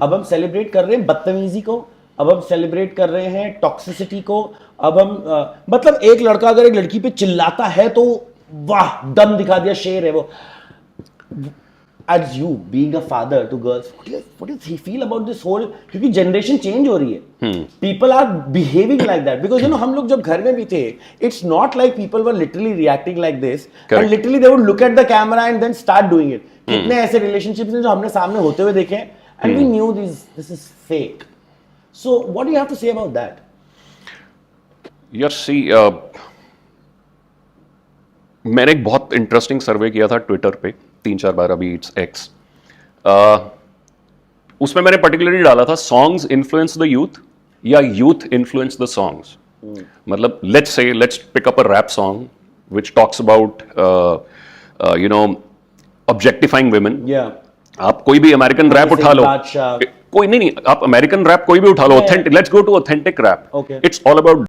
अब हम सेलिब्रेट कर रहे हैं बदतमीजी को, अब हम सेलिब्रेट कर रहे हैं टॉक्सिसिटी को, अब हम मतलब एक लड़का अगर एक लड़की पे चिल्लाता है तो वाह दम दिखा दिया, शेर है वो. As you being a father to girls, what does he feel about this whole, क्योंकि जनरेशन चेंज हो रही है, people are behaving like that because you know हम लोग जब घर में भी थे, it's not like people were literally reacting like this. Correct. And literally they would look at the camera and then start doing it. कितने ऐसे relationships हैं जो हमने सामने होते हुए देखे हैं and we knew this is fake. So what do you have to say about that? Yes, see, मैंने एक बहुत इंटरेस्टिंग सर्वे किया था ट्विटर पे 3-4 बार, अभी इट्स एक्स. उसमें मैंने पर्टिकुलरली डाला था सॉन्ग्स इन्फ्लुएंस द यूथ या यूथ इन्फ्लुएंस द सॉन्ग्स. मतलब let's pick up a rap song which talks about you know objectifying women. आप कोई भी अमेरिकन रैप उठा लो, कोई नहीं, आप अमेरिकन रैप कोई भी उठा लो, authentic, let's go to authentic rap. It's all about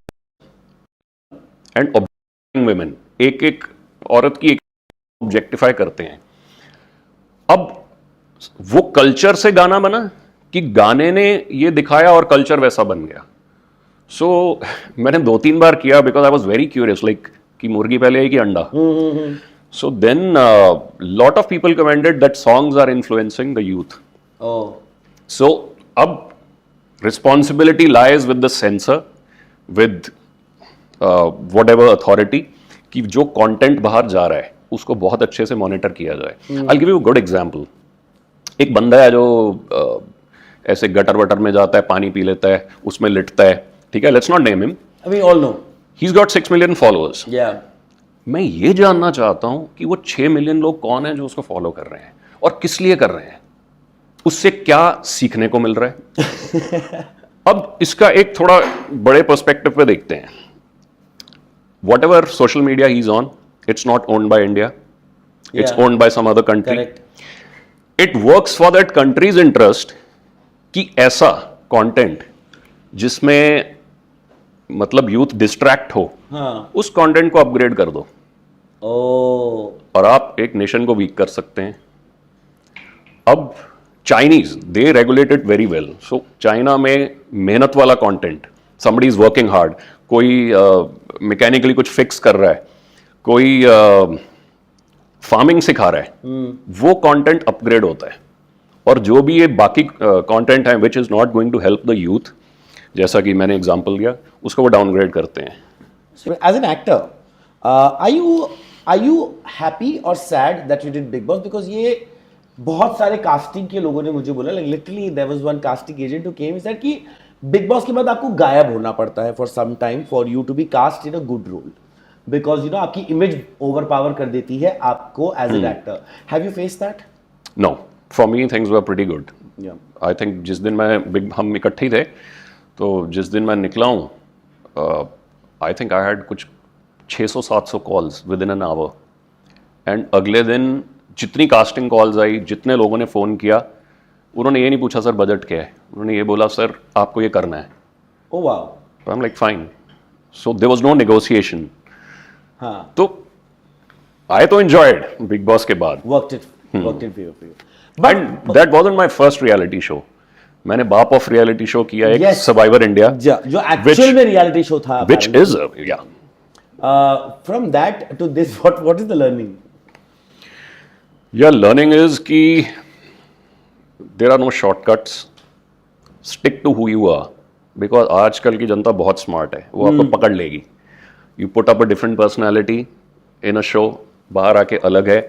and objectifying women. एक एक औरत की एक ऑब्जेक्टिफाई करते हैं. अब वो कल्चर से गाना बना कि गाने ने ये दिखाया और कल्चर वैसा बन गया. सो मैंने 2-3 बार किया because I was very curious, like कि मुर्गी पहले आई कि अंडा. So then lot of people commented that songs are influencing the youth. So अब responsibility lies with the censor, with whatever authority, कि जो कंटेंट बाहर जा रहा है उसको बहुत अच्छे से मॉनिटर किया जाए. I'll give you a good example. एक बंदा है जो ऐसे गटर वटर में जाता है, पानी पी लेता है, उसमें लिटता है, ठीक है, let's not name him. We all know. He's got 6 million followers. Yeah. मैं ये जानना चाहता हूं कि वो 6 मिलियन लोग कौन हैं जो उसको फॉलो कर रहे हैं और किस लिए कर रहे हैं, उससे क्या सीखने को मिल रहा है. अब इसका एक थोड़ा बड़े पर्सपेक्टिव पे देखते हैं. Whatever social media he's on, it's not owned by India. It's owned by some other country. Correct. It works for that country's interest कि ऐसा content जिसमें मतलब यूथ डिस्ट्रैक्ट हो, उस कंटेंट को अपग्रेड कर दो. और आप एक नेशन को वीक कर सकते हैं. अब Chinese they regulate it very well. So China में मेहनत वाला content, somebody is working hard, कोई मैकेनिकली कुछ फिक्स कर रहा है, कोई फार्मिंग सिखा रहा है, वो कंटेंट अपग्रेड होता है. और जो भी ये बाकी कंटेंट है which is not going to help the youth, जैसा कि मैंने एग्जांपल दिया, उसको वो डाउनग्रेड करते हैं. As an actor are you happy or sad that you did Bigg Boss? Because ये बहुत सारे कास्टिंग के लोगों ने मुझे बोला, like literally there was one casting agent who came said कि बिग बॉस के बाद आपको गायब होना पड़ता है for some time for you to be cast in a good role, because you know आपकी इमेज ओवर पावर कर देती है आपको as an actor. Have you face that? No, for me things were pretty good. I think जिस दिन हम इकट्ठे थे, तो जिस दिन मैं निकला हूँ, आई थिंक आई हैड कुछ 600-700 calls with in an hour. And अगले दिन जितनी कास्टिंग कॉल्स आई, जितने लोगों ने फ़ोन किया, उन्होंने ये नहीं पूछा सर बजट क्या है, उन्होंने ये बोला सर आपको ये करना है. Oh wow. I am like fine. So there was no negotiation. हाँ, तो आई तो एंजॉयड बिग बॉस के बाद. Worked it for you. But that wasn't my first reality show. मैंने बाप ऑफ रियलिटी शो किया, एक सर्वाइवर इंडिया, जो एक्चुअल में रियलिटी शो था, which is yeah from that to this what is the learning? Yeah learning is कि there are no shortcuts. Stick to who you are. Because आजकल की जनता बहुत smart है, वो आपको पकड़ लेगी. You put up a different personality in a show, बाहर आके अलग है.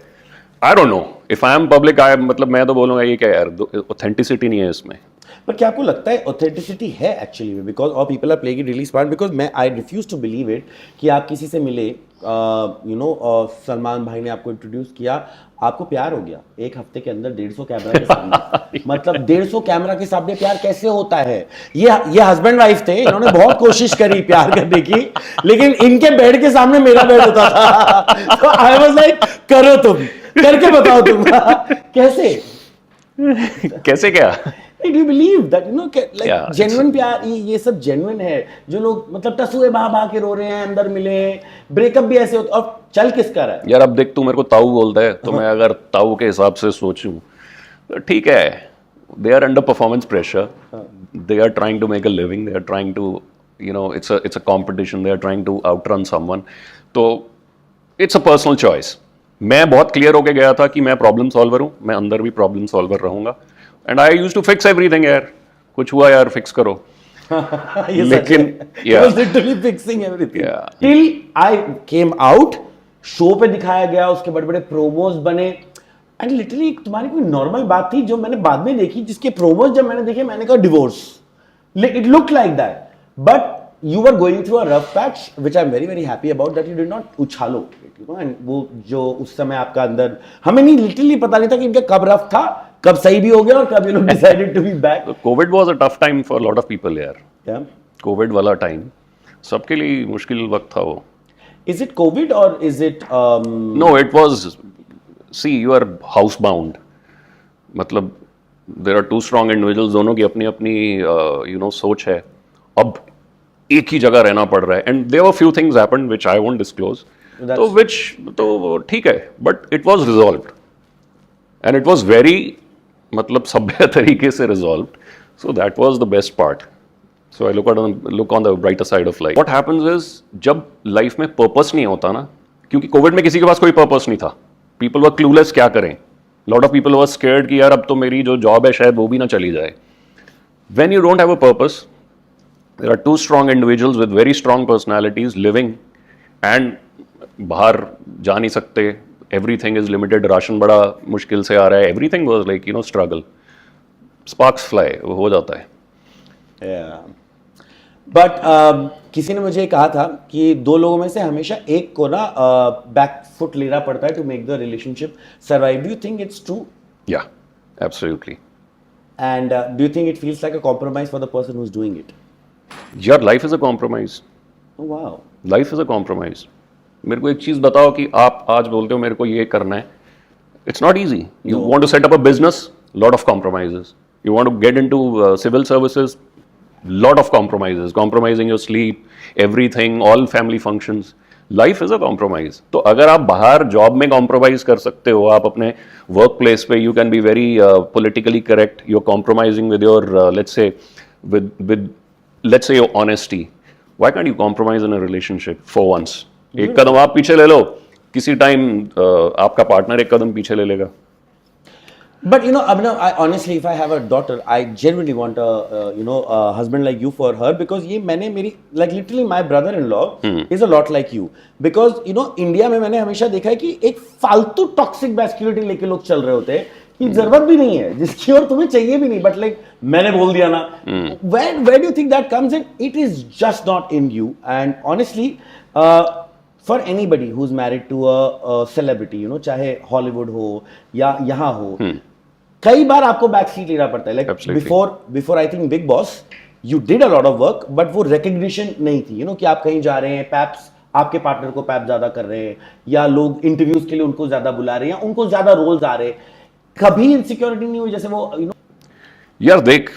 I don't know. If I am public, मतलब मैं तो बोलूँगा ये क्या यार, authenticity नहीं है इसमें. पर क्या आपको लगता है ऑथेंटिसिटी है एक्चुअली में? बिकॉज और people are playing it really smart. Because I refuse to believe it कि आप किसी से मिले, यू नो, सलमान भाई ने आपको इंट्रोड्यूस किया, आपको प्यार हो गया एक हफ्ते के अंदर 150 कैमरा के सामने. मतलब 150 कैमरा के सामने प्यार कैसे होता है? ये हस्बैंड वाइफ थे, इन्होंने बहुत कोशिश करी प्यार करने की, लेकिन इनके बेड के सामने मेरा बेड होता था. तो आई वाज लाइक करो तुम, करके बताओ तुम. कैसे क्या? Do you believe that, you know, like genuine प्यार, ये सब genuine है? जो लोग मतलब टसुए बहा के रो रहे हैं, अंदर मिले, ब्रेकअप भी ऐसे होता, और चल किसका रहा है? यार अब देख, तू मेरे को ताऊ बोलता है, तो मैं अगर ताऊ के हिसाब से सोचूं तो ठीक है, they are under performance pressure. They are trying to make a living. They are trying to, it's a competition. They are trying to outrun someone. तो it's a personal choice. मैं बहुत क्लियर होके गया था कि मैं प्रॉब्लम सॉल्वर हूँ, मैं अंदर भी प्रॉब्लम सॉल्वर रहूंगा. And I use to fix everything यार. कुछ हुआ यार, फिक्स करो. लेकिन was literally fixing everything. Yeah. Till I came out, show पे दिखाया गया, उसके बड़े बड़े प्रोमोज बने. एंड लिटरली तुम्हारी कोई नॉर्मल बात थी जो मैंने बाद में देखी, जिसके प्रोमोज जब मैंने देखे मैंने कहा divorce. It look like that, but you were going through a rough patch, which I'm very very happy about that you did not उछालो, and वो जो उस समय आपका अंदर, हमें नहीं लिटरली पता नहीं था कि इनका कब रफ था, कब सही भी हो गया और कब ये लोग decided to be back. Covid was a tough time for lot of people यार. Yeah. कोविड वाला टाइम सबके लिए मुश्किल वक्त था वो. Is it COVID or is it No, it was, see, you are housebound. मतलब there are two strong individuals, दोनों की अपनी अपनी सोच है. अब एक ही जगह रहना पड़ रहा है. And there were few things happened which I won't disclose. तो ठीक है, but it was resolved. And it was very, मतलब सभ्य तरीके से resolved. So that was the best part. So I look on the brighter side of life. What happens is, जब life में purpose नहीं होता ना, क्योंकि कोविड में किसी के पास कोई पर्पस नहीं था. पीपल वर क्लूलेस क्या करें. Lot of people were scared कि यार अब तो मेरी जो जॉब है शायद वो भी ना चली जाए. When you don't have a purpose, there are two strong individuals with very strong personalities living, and बाहर जा नहीं सकते. Everything is limited. राशन बड़ा मुश्किल से आ रहा है. Everything was like struggle. Sparks fly, वो हो जाता है. बट किसी ने मुझे कहा था कि दो लोगों में से हमेशा एक को ना बैक फुट लेना पड़ता है to make the relationship survive. Do you think it's true? Yeah, absolutely. And do you think it feels like a compromise for the person who is doing it? Your life is a compromise. Wow. Life is a compromise. मेरे को एक चीज बताओ कि आप आज बोलते हो मेरे को ये करना है. It's not easy. You want to set up a business, lot of compromises. You want to get into civil services, lot of compromises. Compromising your sleep, everything, all family functions. Life is a compromise. तो अगर आप बाहर job में compromise कर सकते हो, आप अपने वर्क प्लेस पे you can be very politically correct. You're compromising with your let's say let's say your honesty. Why can't you compromise in a relationship for once? एक कदम आप पीछे ले लो, किसी टाइम आपका पार्टनर एक कदम पीछे ले लेगा. But Abhinav, I honestly, if I have a daughter, I genuinely want a husband like you for her, because ये मैंने मेरी like literally my brother-in-law is a lot like you, because India में मैंने हमेशा देखा है कि एक फालतू टॉक्सिक मैस्कुलिनिटी लेके लोग चल रहे होते हैं कि जरूरत भी नहीं है जिसकी, और तुम्हें चाहिए भी नहीं, बट लाइक मैंने बोल दिया ना. Where do you think that comes in? It is just not in you. And honestly, for anybody who's married to a celebrity, चाहे हॉलीवुड हो या यहाँ हो, कई बार आपको बैक सीट लेना पड़ता है. Like before I think big boss, you did a lot of work, but वो रिकग्निशन नहीं थी. कि आप कहीं जा रहे हैं, पैप्स आपके पार्टनर को पैप ज्यादा कर रहे हैं, या लोग इंटरव्यूज के लिए उनको ज्यादा बुला रहे हैं, या उनको ज्यादा रोल्स आ रहे हैं. कभी इनसिक्योरिटी नहीं हुई जैसे वो यार देख,